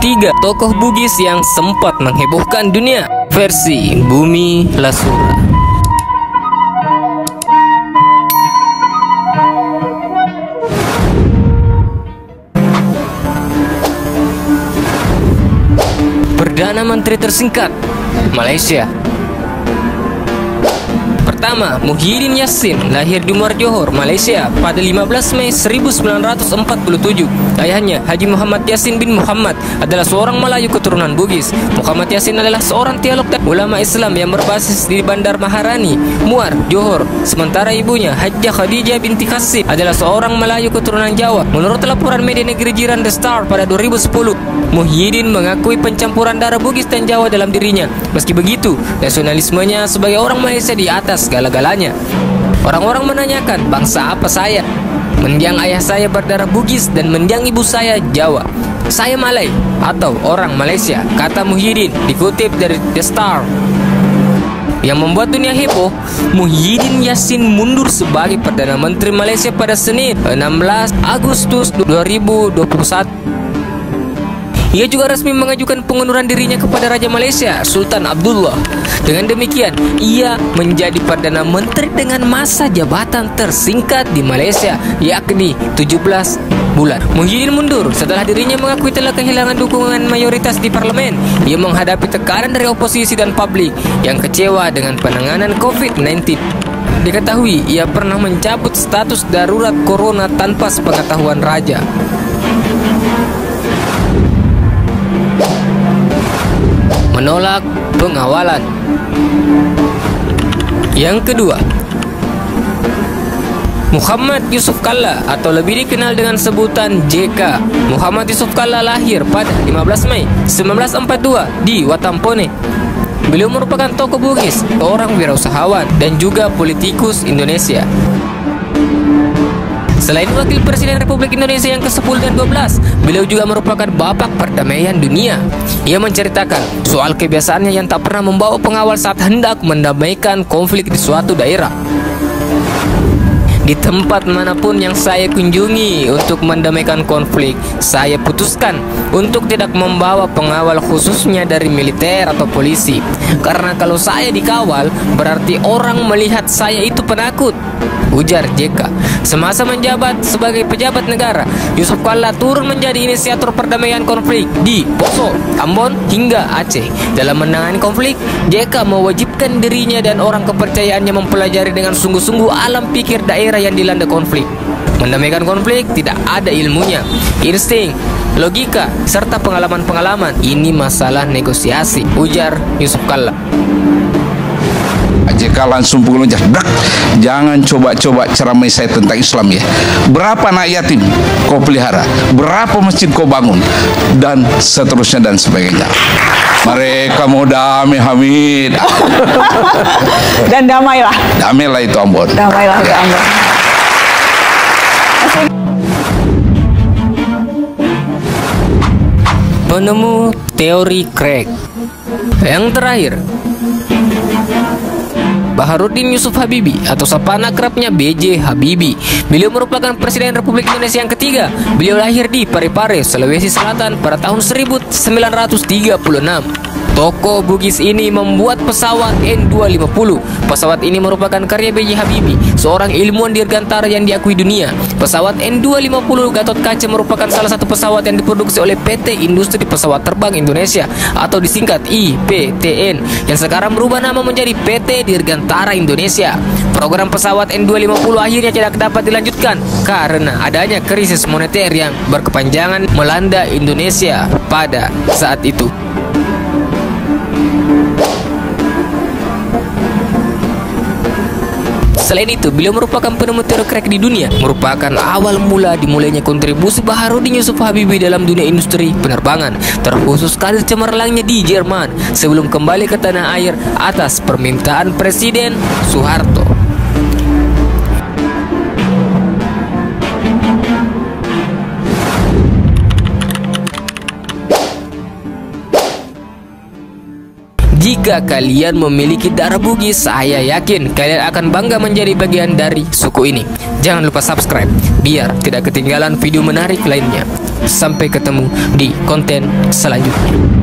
ketiga tokoh Bugis yang sempat menghebohkan dunia, versi Bumi Lasura. Perdana Menteri tersingkat Malaysia. Pertama, Muhyiddin Yassin lahir di Muar Johor, Malaysia pada 15 Mei 1947. Ayahnya, Haji Muhammad Yassin bin Muhammad, adalah seorang Melayu keturunan Bugis. Muhammad Yassin adalah seorang teolog dan ulama Islam yang berbasis di Bandar Maharani, Muar Johor. Sementara ibunya, Hajjah Khadijah binti Qasim, adalah seorang Melayu keturunan Jawa. Menurut laporan media negeri jiran The Star pada 2010, Muhyiddin mengakui pencampuran darah Bugis dan Jawa dalam dirinya. Meski begitu, nasionalismenya sebagai orang Malaysia di atas segala-galanya. Orang-orang menanyakan, bangsa apa saya? Mendiang ayah saya berdarah Bugis dan mendiang ibu saya Jawa. Saya Malay atau orang Malaysia, kata Muhyiddin, dikutip dari The Star. Yang membuat dunia heboh, Muhyiddin Yassin mundur sebagai Perdana Menteri Malaysia pada Senin 16 Agustus 2021. Ia juga resmi mengajukan pengunduran dirinya kepada Raja Malaysia, Sultan Abdullah. Dengan demikian, ia menjadi Perdana Menteri dengan masa jabatan tersingkat di Malaysia, yakni 17 bulan. Muhyiddin mundur setelah dirinya mengakui telah kehilangan dukungan mayoritas di parlemen. Ia menghadapi tekanan dari oposisi dan publik yang kecewa dengan penanganan COVID-19. Diketahui ia pernah mencabut status darurat corona tanpa sepengetahuan raja. Menolak pengawalan. Yang kedua, Muhammad Yusuf Kalla atau lebih dikenal dengan sebutan JK. Muhammad Yusuf Kalla lahir pada 15 Mei 1942 di Watampone. Beliau merupakan tokoh Bugis, seorang wirausahawan dan juga politikus Indonesia. Selain Wakil Presiden Republik Indonesia yang ke-10 dan 12, beliau juga merupakan bapak perdamaian dunia. Ia menceritakan soal kebiasaannya yang tak pernah membawa pengawal saat hendak mendamaikan konflik di suatu daerah. Di tempat manapun yang saya kunjungi untuk mendamaikan konflik, saya putuskan untuk tidak membawa pengawal khususnya dari militer atau polisi. Karena kalau saya dikawal, berarti orang melihat saya itu penakut, ujar JK. Semasa menjabat sebagai pejabat negara, Yusuf Kalla turun menjadi inisiator perdamaian konflik di Poso, Ambon hingga Aceh. Dalam menangani konflik, JK mewajibkan dirinya dan orang kepercayaannya mempelajari dengan sungguh-sungguh alam pikir daerah yang dilanda konflik. Mendamaikan konflik tidak ada ilmunya, insting, logika, serta pengalaman-pengalaman. Ini masalah negosiasi, ujar Yusuf Kalla. JK langsung pukul loncat, jangan coba-coba ceramai saya tentang Islam ya. Berapa anak yatim kau pelihara, berapa masjid kau bangun, dan seterusnya dan sebagainya. Mereka mau damai, Hamid. Dan damailah. Damailah itu Ambon. Damailah itu Ambon. Penemu teori Craig. Yang terakhir, Baharudin Yusuf Habibie atau sapaan akrabnya BJ Habibie. Beliau merupakan Presiden Republik Indonesia yang ketiga. Beliau lahir di Parepare, Sulawesi Selatan pada tahun 1936. Tokoh Bugis ini membuat pesawat N250. Pesawat ini merupakan karya B.J. Habibie, seorang ilmuwan dirgantara yang diakui dunia. Pesawat N250 Gatot Kaca merupakan salah satu pesawat yang diproduksi oleh PT Industri Pesawat Terbang Indonesia atau disingkat IPTN, yang sekarang berubah nama menjadi PT Dirgantara Indonesia. Program pesawat N250 akhirnya tidak dapat dilanjutkan karena adanya krisis moneter yang berkepanjangan melanda Indonesia pada saat itu. Selain itu, beliau merupakan penemu teori Craig di dunia, merupakan awal mula dimulainya kontribusi Baharudin Yusuf Habibie dalam dunia industri penerbangan, terkhusus karir cemerlangnya di Jerman sebelum kembali ke tanah air atas permintaan Presiden Soeharto. Jika kalian memiliki darah Bugis, saya yakin kalian akan bangga menjadi bagian dari suku ini. Jangan lupa subscribe biar tidak ketinggalan video menarik lainnya. Sampai ketemu di konten selanjutnya.